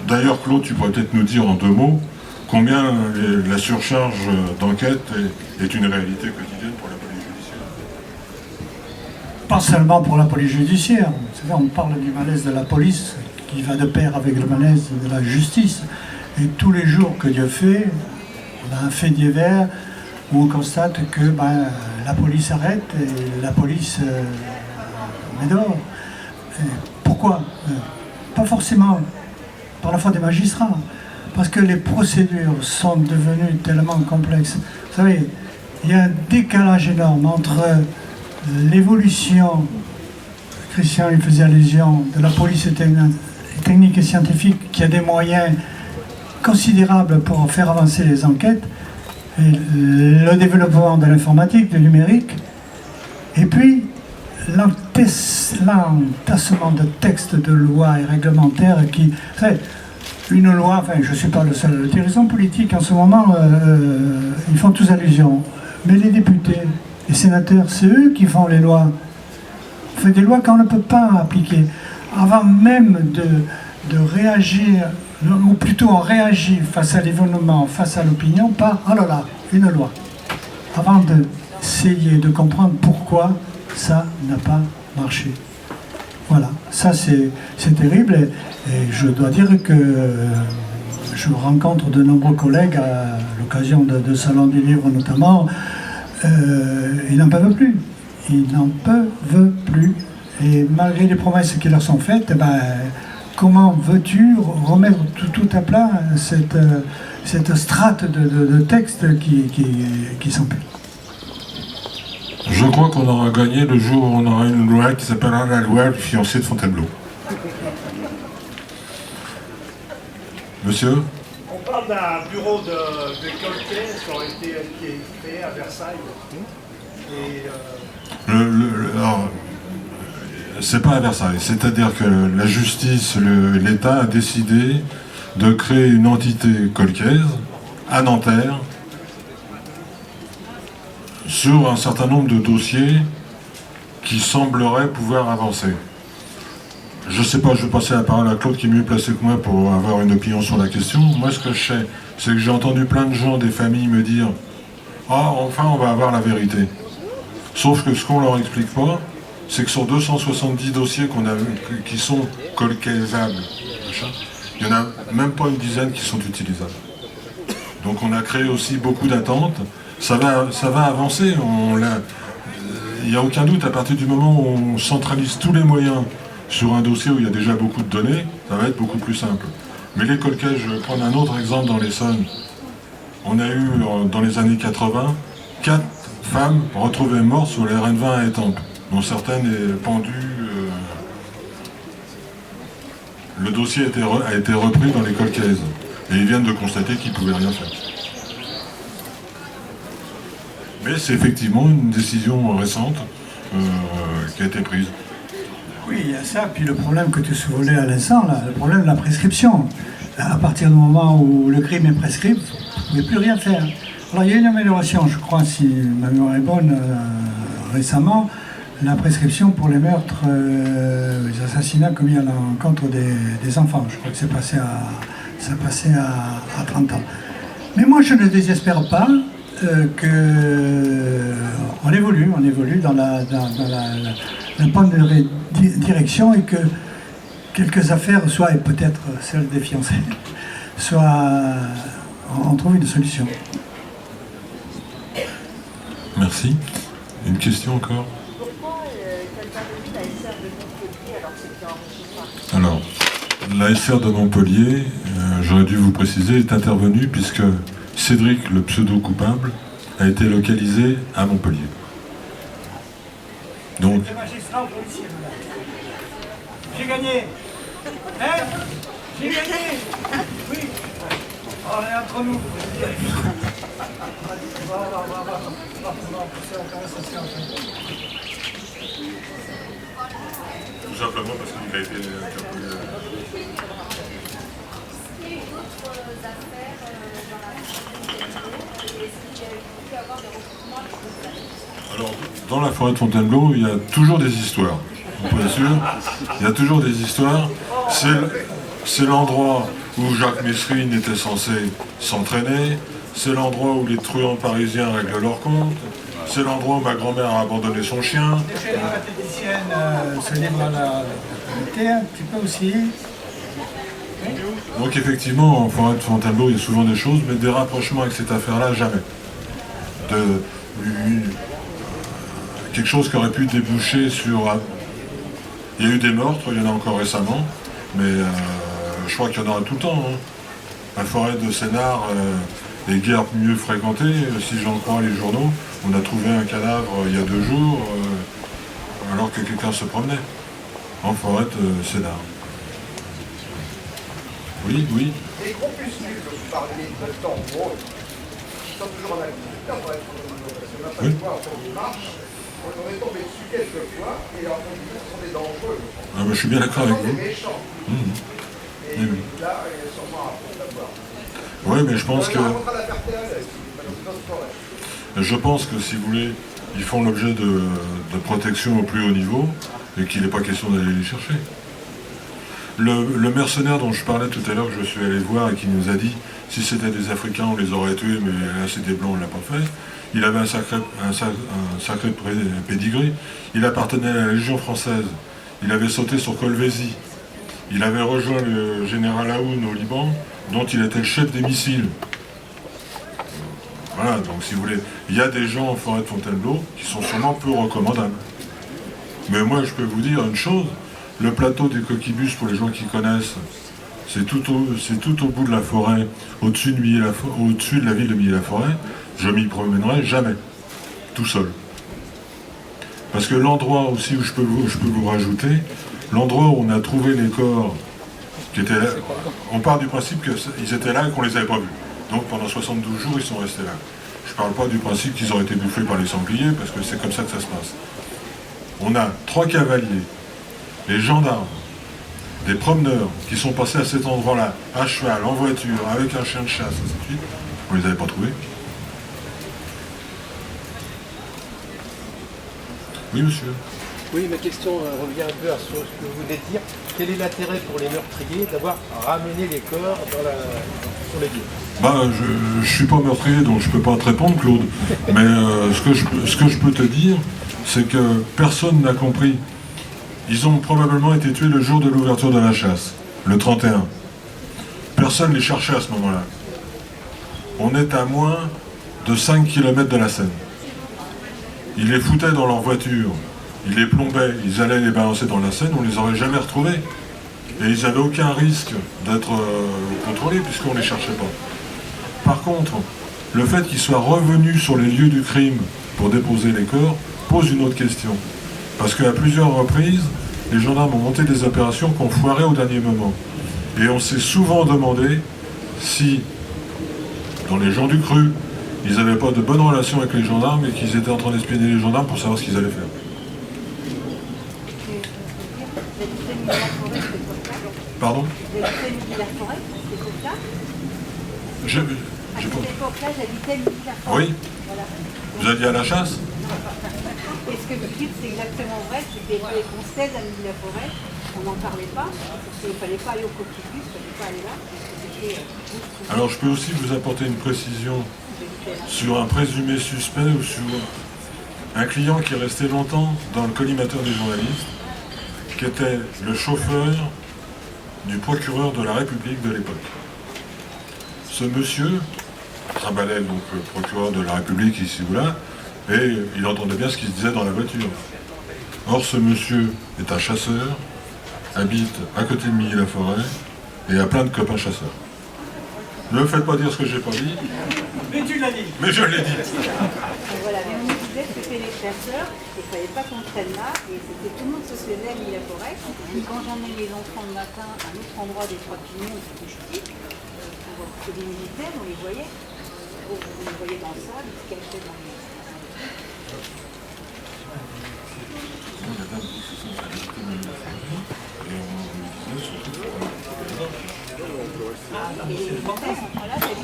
A: D'ailleurs, Claude, tu pourrais peut-être nous dire en 2 mots combien la surcharge d'enquête est une réalité quotidienne pour la police judiciaire.
B: Pas seulement pour la police judiciaire. Vous savez, on parle du malaise de la police qui va de pair avec le malaise de la justice. Et tous les jours que Dieu fait, on a un fait divers où on constate que la police arrête et la police met dehors. Et pourquoi pas forcément par la faute des magistrats, parce que les procédures sont devenues tellement complexes. Vous savez, il y a un décalage énorme entre l'évolution, Christian y faisait allusion, de la police technique et scientifique qui a des moyens considérables pour faire avancer les enquêtes, et le développement de l'informatique, du numérique, et puis l'entassement de textes, de lois et réglementaires qui... Vous savez, une loi, enfin je ne suis pas le seul à le dire, les hommes politiques en ce moment, ils font tous allusion. Mais les députés, les sénateurs, c'est eux qui font les lois. On fait des lois qu'on ne peut pas appliquer. Avant même de réagir, ou plutôt on réagit face à l'événement, face à l'opinion, par « oh là là, une loi ». Avant d'essayer de comprendre pourquoi ça n'a pas marché. Voilà, ça c'est terrible et je dois dire que je rencontre de nombreux collègues à l'occasion de Salon du Livre notamment, ils n'en peuvent plus. Ils n'en peuvent plus. Et malgré les promesses qui leur sont faites, comment veux-tu remettre tout à plat cette strate de textes qui s'empilent?
A: Je crois qu'on aura gagné le jour où on aura une loi qui s'appellera la loi du fiancé de Fontainebleau. Monsieur ?
E: On parle d'un bureau de Colquet qui a été créé à Versailles. Et
A: alors, c'est pas à Versailles, c'est-à-dire que la justice, l'État a décidé de créer une entité colquaise à Nanterre sur un certain nombre de dossiers qui sembleraient pouvoir avancer. Je sais pas, je vais passer la parole à Claude qui est mieux placé que moi pour avoir une opinion sur la question. Moi, ce que je sais, c'est que j'ai entendu plein de gens, des familles me dire « Ah, enfin, on va avoir la vérité ». Sauf que ce qu'on leur explique pas, c'est que sur 270 dossiers qui sont colquaisables, il n'y en a même pas une dizaine qui sont utilisables. Donc on a créé aussi beaucoup d'attentes. Ça va avancer. Il n'y a aucun doute, à partir du moment où on centralise tous les moyens sur un dossier où il y a déjà beaucoup de données, ça va être beaucoup plus simple. Mais les colquaises, je vais prendre un autre exemple dans l'Essonne. On a eu, dans les années 80, 4 femmes retrouvées mortes sur les RN20 à Étampes, dont certaines est pendues. Le dossier a été repris dans les colquaises. Et ils viennent de constater qu'ils ne pouvaient rien faire. Mais c'est effectivement une décision récente qui a été prise.
B: Oui, il y a ça, puis le problème que tu soulevais à l'instant, le problème de la prescription. À partir du moment où le crime est prescrit, vous ne pouvez plus rien faire. Alors il y a une amélioration, je crois, si ma mémoire est bonne, récemment, la prescription pour les meurtres, les assassinats commis à l'encontre des enfants. Je crois que ça passait à 30 ans. Mais moi, je ne désespère pas qu'on évolue dans la bonne direction et que quelques affaires, soit et peut-être celle des fiancés, on trouve une solution.
A: Merci. Une question encore?
F: Pourquoi quelqu'un de la SR de Montpellier alors que c'était enregistré?
A: Alors, la SR de Montpellier, j'aurais dû vous préciser, est intervenue puisque Cédric, le pseudo-coupable, a été localisé à Montpellier. Donc...
B: J'ai gagné. Hein? J'ai gagné. Oui. On est entre nous. On va
A: Tout simplement parce qu'il a été interpellé. Alors, dans la forêt de Fontainebleau, il y a toujours des histoires. Vous pouvez être sûr, il y a toujours des histoires. C'est l'endroit où Jacques Messrine était censé s'entraîner. C'est l'endroit où les truands parisiens règlent leur compte. C'est l'endroit où ma grand-mère a abandonné son chien.
B: Les pathéticiennes se livrent à la communauté un petit peu aussi.
A: Donc effectivement, en forêt de Fontainebleau, il y a souvent des choses, mais des rapprochements avec cette affaire-là, jamais. Quelque chose qui aurait pu déboucher sur... Il y a eu des meurtres, il y en a encore récemment, mais je crois qu'il y en aura tout le temps. Hein. La forêt de Sénart est guère mieux fréquentée, si j'en crois les journaux. On a trouvé un cadavre il y a 2 jours, alors que quelqu'un se promenait en forêt de Sénart. Oui, oui.
G: Les groupuscules dont vous parlez de tambours, ils sont toujours en activité, on pourrait être parce qu'on n'a pas de voix en cours de marche. On est tombé dessus quelques fois, et en fait, ce sont des dangereux.
A: Ah, bah, je suis bien d'accord avec vous.
G: Des méchants. Et
A: Oui.
G: là, il y a sûrement un fond d'avoir.
A: Oui, mais je pense que... Je pense que, si vous voulez, ils font l'objet de protection au plus haut niveau et qu'il n'est pas question d'aller les chercher. Le mercenaire dont je parlais tout à l'heure, que je suis allé voir et qui nous a dit si c'était des Africains, on les aurait tués, mais là c'est des Blancs, on ne l'a pas fait. Il avait un sacré pédigré. Il appartenait à la Légion française. Il avait sauté sur Colvézi. Il avait rejoint le général Aoun au Liban, dont il était le chef des missiles. Voilà, donc si vous voulez, il y a des gens en forêt de Fontainebleau qui sont sûrement peu recommandables. Mais moi, je peux vous dire une chose, le plateau des Coquibus, pour les gens qui connaissent, c'est tout au bout de la forêt, au-dessus de la ville de Milly-la-Forêt. Je m'y promènerai jamais, tout seul. Parce que l'endroit aussi où je peux vous rajouter, l'endroit où on a trouvé les corps qui étaient là, on part du principe qu'ils étaient là et qu'on les avait pas vus. Donc pendant 72 jours, ils sont restés là. Je ne parle pas du principe qu'ils auraient été bouffés par les sangliers, parce que c'est comme ça que ça se passe. On a 3 cavaliers, les gendarmes, des promeneurs qui sont passés à cet endroit-là, à cheval, en voiture, avec un chien de chasse, ainsi de suite. On ne les avait pas trouvés. Oui, monsieur.
H: Oui, ma question revient un peu à ce que vous venez de dire. Quel est l'intérêt pour les meurtriers d'avoir ramené les corps sur les lieux?
A: Bah, je ne suis pas meurtrier, donc je ne peux pas te répondre, Claude. Mais ce que je peux te dire, c'est que personne n'a compris. Ils ont probablement été tués le jour de l'ouverture de la chasse, le 31. Personne ne les cherchait à ce moment-là. On est à moins de 5 km de la Seine. Ils les foutaient dans leur voiture, ils les plombaient, ils allaient les balancer dans la Seine, on ne les aurait jamais retrouvés. Et ils n'avaient aucun risque d'être contrôlés puisqu'on ne les cherchait pas. Par contre, le fait qu'ils soient revenus sur les lieux du crime pour déposer les corps pose une autre question. Parce qu'à plusieurs reprises, les gendarmes ont monté des opérations qui ont foiré au dernier moment. Et on s'est souvent demandé si, dans les gens du cru, ils n'avaient pas de bonnes relations avec les gendarmes et qu'ils étaient en train d'espionner les gendarmes pour savoir ce qu'ils allaient faire. Pardon ?
F: À cette époque-là, j'habitais Milly-la-Forêt.
A: Oui. Vous alliez à la chasse ?
F: Et ce que vous dites, c'est exactement vrai. C'était les Constèze à Milly-la-Forêt. On n'en parlait pas. Il ne fallait pas aller au Coquibus, il ne fallait pas aller là.
A: Alors je peux aussi vous apporter une précision sur un présumé suspect ou sur un client qui est resté longtemps dans le collimateur des journalistes, qui était le chauffeur du procureur de la République de l'époque. Ce monsieur trimballait donc le procureur de la République ici ou là, et il entendait bien ce qui se disait dans la voiture. Or ce monsieur est un chasseur, habite à côté de Milly-la-Forêt et a plein de copains chasseurs. Ne me faites pas dire ce que j'ai pas dit.
B: Mais tu l'as dit.
A: Mais je l'ai dit.
F: Voilà, mais on nous disait que c'était les chasseurs, il ne fallait pas qu'on traîne là, et c'était tout le monde se faisait à Milly-la-Forêt. Et quand j'emmenais les enfants le matin à un autre endroit des Trois Pignons, où je dis, pour des militaires, on les voyait. On les voyait dans le sable, ils se cachaient dans les...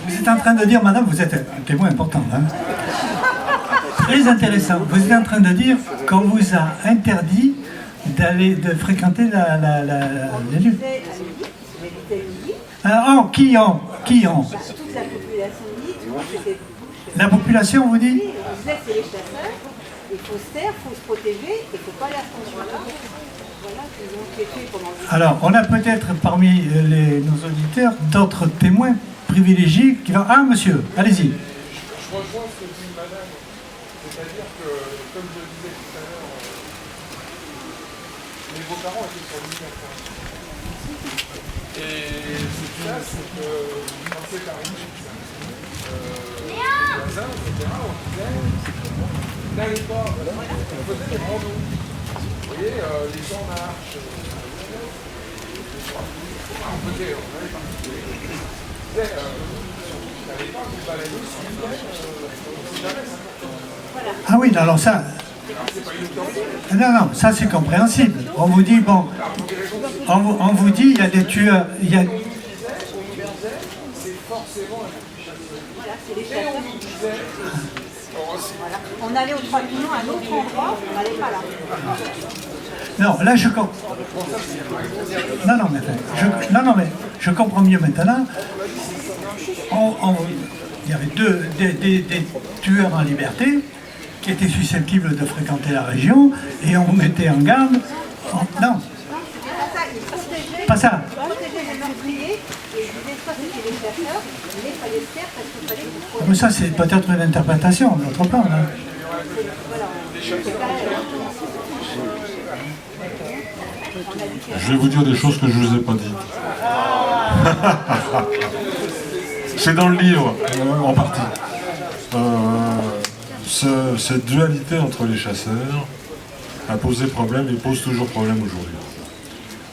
B: Vous êtes en train de dire, madame, vous êtes un témoin important, hein. Très intéressant. Vous êtes en train de dire qu'on vous a interdit de fréquenter les lieux. Oh, qui ont
F: Toute la population dit, tout le monde c'était
B: La population, vous dit?
F: on disait c'est les chasseurs, il faut se taire, il faut se protéger, il ne faut pas aller à cet endroit-là. Voilà, ils ont été faits pendant des
B: Alors, on a peut-être parmi nos auditeurs d'autres témoins privilégiés qui vont... Ah, monsieur, allez-y.
I: Je rejoins ce que dit madame, c'est-à-dire que, comme je le disais tout à l'heure, mes beaux-parents étaient sur l'île d'information. Et ce qu'il y a, c'est que quand c'est arrivé, les voisins, etc., on disait, n'allez pas, on faisait des randos. Vous voyez, les gens marchent, on faisait, on allait partir. On disait, n'allez pas vous balader sur l'île, on sait jamais ça.
B: Ah oui, alors ça... Non, ça c'est compréhensible. On vous dit, bon... On vous dit, il y a des tueurs...
F: Voilà, c'est les chasseurs. Voilà. On allait au 3 Pignons à un autre endroit, on n'allait pas là.
B: Non, là je comprends. Non, mais je comprends mieux maintenant. Il y avait des tueurs en liberté qui étaient susceptibles de fréquenter la région et on vous mettait en garde. Non, pas ça.
F: Ils protégeaient les meurtriers et ils disaient soit c'était les chasseurs, mais il fallait se taire parce qu'il fallait qu'ils se protègent.
B: Mais ça c'est peut-être une interprétation de notre part. Hein.
F: Voilà, c'est pas...
A: Je vais vous dire des choses que je ne vous ai pas dites. C'est dans le livre, en partie. Cette dualité entre les chasseurs a posé problème et pose toujours problème aujourd'hui.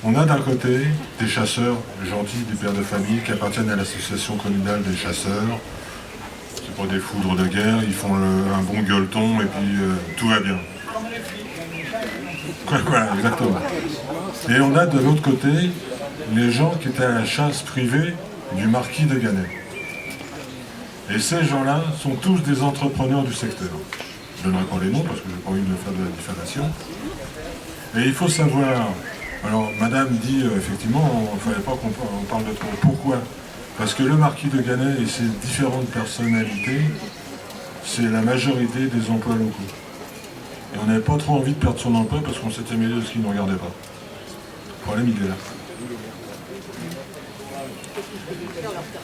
A: On a d'un côté des chasseurs gentils, des pères de famille qui appartiennent à l'association communale des chasseurs. C'est pas des foudres de guerre, ils font un bon gueuleton et puis tout va bien. Voilà, exactement. Et on a de l'autre côté les gens qui étaient à la chasse privée du marquis de Ganay. Et ces gens-là sont tous des entrepreneurs du secteur. Je ne donnerai pas les noms parce que je n'ai pas envie de faire de la diffamation. Et il faut savoir, alors madame dit effectivement, il ne fallait pas qu'on parle de trop. Pourquoi? Parce que le marquis de Ganay et ses différentes personnalités, c'est la majorité des emplois locaux. Et on n'avait pas trop envie de perdre son emploi parce qu'on s'était mêlé de ce qui ne nous regardait pas. Le problème, il est là.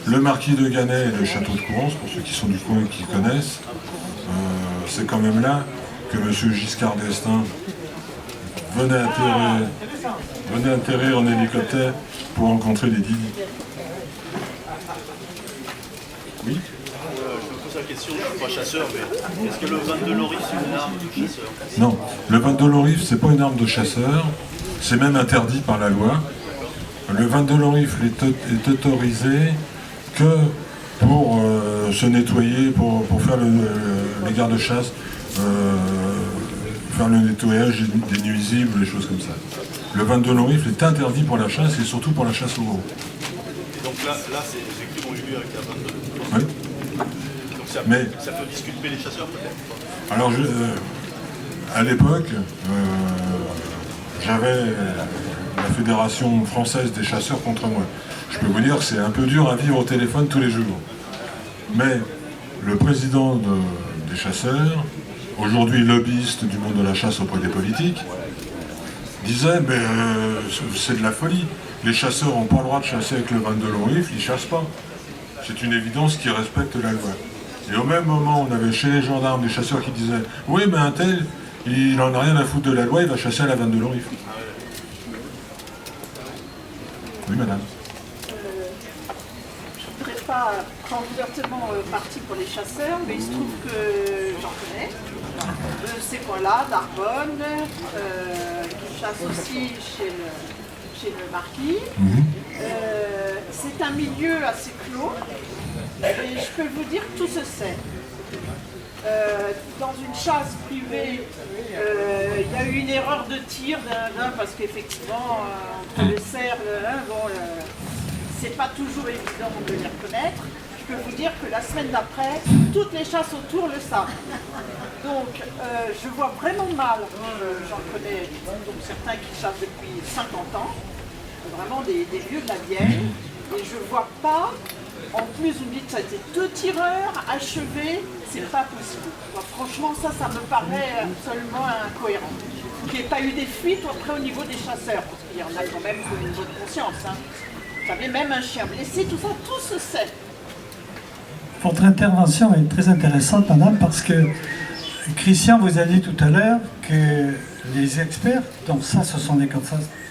A: Le marquis de Ganay et le château de Courance, pour ceux qui sont du coin et qui connaissent, c'est quand même là que M. Giscard d'Estaing venait atterrir en hélicoptère pour rencontrer les Didi. Oui.
J: Je pose la question, je ne suis pas chasseur, mais est-ce que le vin de l'orif c'est une arme de chasseur?
A: Non, le vin de l'orif, c'est pas une arme de chasseur, c'est même interdit par la loi. Le vin de l'orif est autorisé que pour se nettoyer, pour faire les gardes-chasse, faire le nettoyage des nuisibles, des choses comme ça. Le vin de l'orif est interdit pour la chasse et surtout pour la chasse au gros.
J: Et donc là c'est effectivement eu avec la vin de l'orif.
A: Oui.
J: Donc ça peut disculper les chasseurs peut-être?
A: Alors à l'époque, j'avais la Fédération française des chasseurs contre moi. Je peux vous dire que c'est un peu dur à vivre au téléphone tous les jours. Mais le président des chasseurs, aujourd'hui lobbyiste du monde de la chasse auprès des politiques, disait mais c'est de la folie. Les chasseurs n'ont pas le droit de chasser avec le vin de l'orif, ils ne chassent pas. C'est une évidence qui respecte la loi. Et au même moment, on avait chez les gendarmes des chasseurs qui disaient « Oui, mais un tel, il n'en a rien à foutre de la loi, il va chasser à la vanne de l'orif. » Oui, madame.
K: Je ne voudrais pas prendre ouvertement parti pour les chasseurs, mais il se trouve que j'en connais. De ces coins-là, d'Arbonne, qui chassent aussi chez le marquis. C'est un milieu assez clos, et je peux vous dire que tout se sait. Dans une chasse privée, il y a eu une erreur de tir d'un parce qu'effectivement, entre le cerf, c'est pas toujours évident de les reconnaître. Je peux vous dire que la semaine d'après, toutes les chasses autour le savent. Donc, je vois vraiment mal, j'en connais donc certains qui chassent depuis 50 ans, vraiment des vieux de la vieille, et je vois pas, en plus vous me dites que ça a été 2 tireurs achevés, c'est pas possible. Moi, franchement, ça me paraît absolument incohérent. Qu'il n'y ait pas eu des fuites après au niveau des chasseurs, parce qu'il y en a quand même qui ont une bonne conscience. Hein. Vous savez, même un chien blessé, tout ça, tout se sait.
B: Votre intervention est très intéressante, madame, parce que Christian vous a dit tout à l'heure que les experts, donc ça ce sont des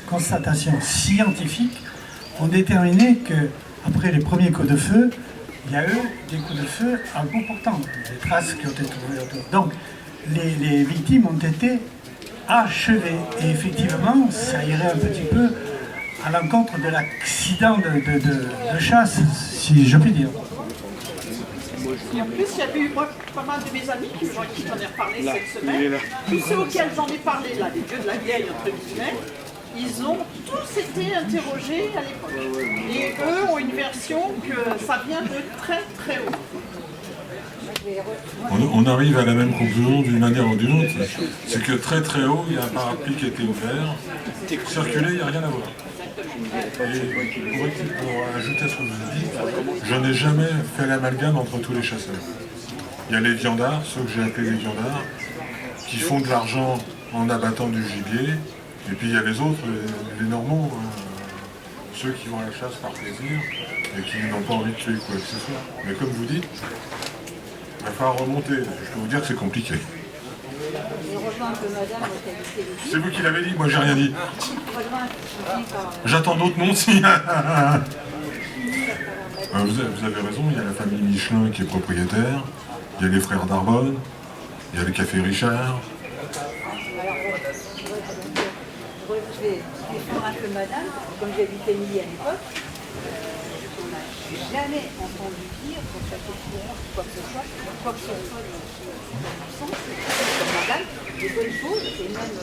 B: constatations scientifiques, ont déterminé qu'après les premiers coups de feu, il y a eu des coups de feu à bout portant, des traces qui ont été trouvées autour. Donc les victimes ont été achevées. Et effectivement, ça irait un petit peu à l'encontre de l'accident de chasse, si je puis dire.
K: Et en plus, il y a eu pas mal de mes amis qui j'en ai reparlé cette semaine. Tous ceux auxquels j'en ai parlé, là, les vieux de la vieille, entre guillemets, ils ont tous été interrogés à l'époque. Et eux ont une version que ça vient de très très haut.
A: On arrive à la même conclusion d'une manière ou d'une autre. C'est que très très haut, il y a un parapluie qui a été ouvert. Circuler, il n'y a rien à voir. Et pour ajouter à ce que vous avez dit, je n'ai jamais fait l'amalgame entre tous les chasseurs. Il y a les viandards, ceux que j'ai appelés les viandards, qui font de l'argent en abattant du gibier. Et puis il y a les autres, les normaux, ceux qui vont à la chasse par plaisir et qui n'ont pas envie de tuer quoi que ce soit. Mais comme vous dites, il va falloir remonter. Je peux vous dire que c'est compliqué. C'est vous qui l'avez dit, moi j'ai rien dit. J'attends d'autres noms si. Vous avez raison, il y a la famille Michelin qui est propriétaire, il y a les frères Darbonne, il y a le café Richard.
F: Je vais défendre un peu madame, comme j'habitais Émilie à l'époque, je n'ai jamais entendu dire pour chaque expérience ou quoi que ce soit dans le sens, comme madame, des bonnes choses, et même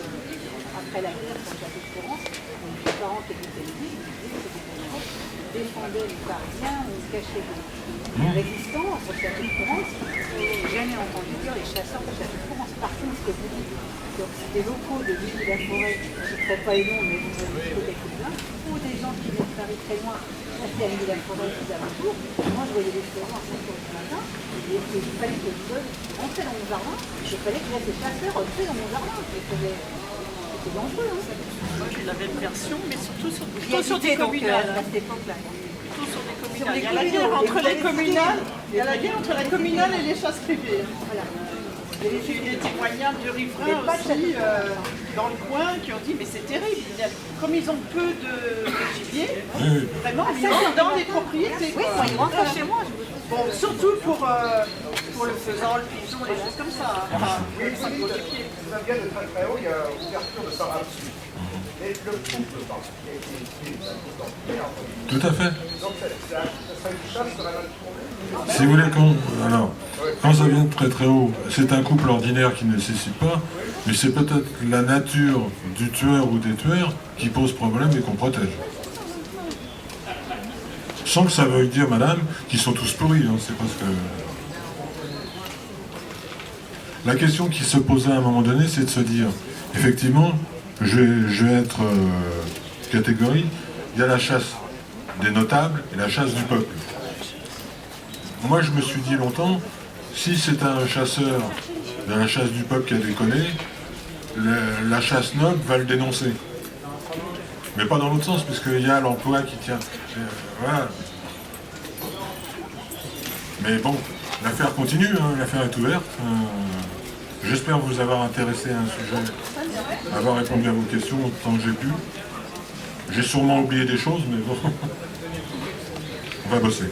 F: après la guerre, quand j'avais Florence, mes parents qui habitaient Émilie, me disaient que des bonnes choses défendaient les Parisiens, on se cachait des résistants pour Château de Florence. Je n'ai jamais entendu dire les chasseurs de Château de Florence. Par contre, ce que vous dites, des locaux de l'île de la Forêt, je ne ferai pas les noms, mais vous avez peut-être quelques-uns, ou des gens qui viennent de Paris très loin, passer à l'île de la Forêt, aux alentours. Moi, je voyais les fleurs à 5 heures du matin, et il fallait que je rentrais dans mon jardin, il fallait que ces chasseurs rentraient dans mon jardin. C'était dangereux. Hein.
K: Moi, j'ai la même version, mais surtout sur des communales.
F: À cette époque-là.
K: Plutôt sur des communales. Il y a la guerre entre les communales, il y a la guerre entre la communale et les chasses privées. Voilà. J'ai eu des témoignages de riverains aussi dans le coin qui ont dit mais c'est terrible, comme ils ont peu de gibier, vraiment ils rentrent dans les propriétés.
F: Oui, ils rentrent chez moi.
K: Bon, surtout pour le faisan, le pigeon, les choses comme ça. Enfin, oui, ça me pose les pieds.
G: Ça vient de très très haut, il y a l'ouverture de Sarah dessus. Et le couple particulier qui est
A: Tout à fait.
G: donc ça serait une chasse sur la nature.
A: Si vous voulez, quand ça vient de très très haut, c'est un couple ordinaire qui ne nécessite pas, mais c'est peut-être la nature du tueur ou des tueurs qui pose problème et qu'on protège. Sans que ça veuille dire, madame, qu'ils sont tous pourris, hein, c'est parce que... La question qui se posait à un moment donné, c'est de se dire, effectivement, je vais être catégorique, il y a la chasse des notables et la chasse du peuple. Moi, je me suis dit longtemps, si c'est un chasseur de la chasse du peuple qui a déconné, la chasse noble va le dénoncer. Mais pas dans l'autre sens, puisqu'il y a l'emploi qui tient. Voilà. Mais bon, l'affaire continue, hein, l'affaire est ouverte. J'espère vous avoir intéressé à un sujet, avoir répondu à vos questions autant que j'ai pu. J'ai sûrement oublié des choses, mais bon, on va bosser.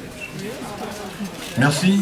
A: Merci.